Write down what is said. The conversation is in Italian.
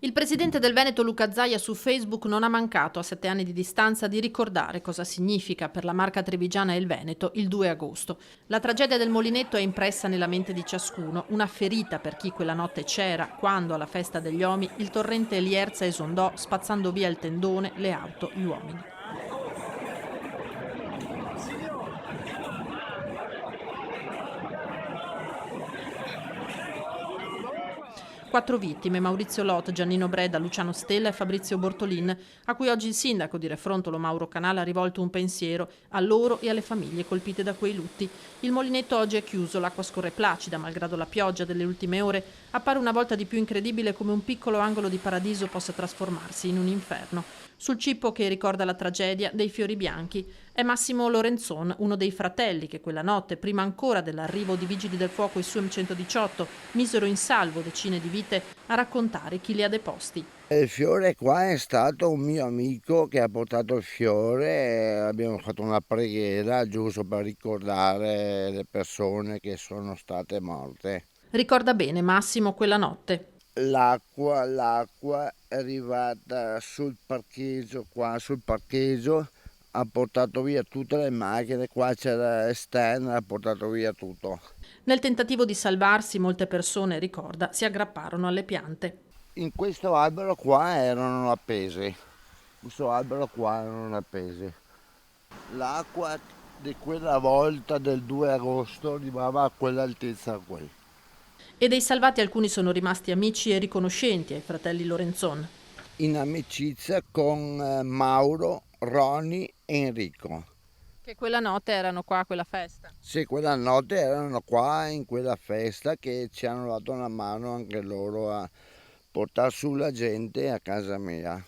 Il presidente del Veneto Luca Zaia su Facebook non ha mancato a 7 anni di distanza di ricordare cosa significa per la Marca Trevigiana e il Veneto il 2 agosto. La tragedia del Molinetto è impressa nella mente di ciascuno, una ferita per chi quella notte c'era, quando alla festa degli Omi il torrente Lierza esondò spazzando via il tendone, le auto, gli uomini. 4 vittime: Maurizio Lot, Giannino Breda, Luciano Stella e Fabrizio Bortolin, a cui oggi il sindaco di Refrontolo Mauro Canala ha rivolto un pensiero a loro e alle famiglie colpite da quei lutti. Il Molinetto oggi è chiuso, l'acqua scorre placida, malgrado la pioggia delle ultime ore. Appare una volta di più incredibile come un piccolo angolo di paradiso possa trasformarsi in un inferno. Sul cippo che ricorda la tragedia, dei fiori bianchi. È Massimo Lorenzon, uno dei fratelli che quella notte, prima ancora dell'arrivo di vigili del fuoco e su M118, misero in salvo decine di vite, a raccontare chi li ha deposti. Il fiore qua è stato un mio amico che ha portato il fiore e abbiamo fatto una preghiera giusto per ricordare le persone che sono state morte. Ricorda bene Massimo quella notte. L'acqua è arrivata sul parcheggio, ha portato via tutte le macchine, qua c'era esterna, ha portato via tutto. Nel tentativo di salvarsi, molte persone, ricorda, si aggrapparono alle piante. In questo albero qua erano appesi, L'acqua di quella volta del 2 agosto arrivava a quell'altezza qui. E dei salvati alcuni sono rimasti amici e riconoscenti ai fratelli Lorenzon. In amicizia con Mauro, Roni e Enrico. Che quella notte erano qua a quella festa. Sì, quella notte erano qua in quella festa che ci hanno dato una mano anche loro a portare su la gente a casa mia.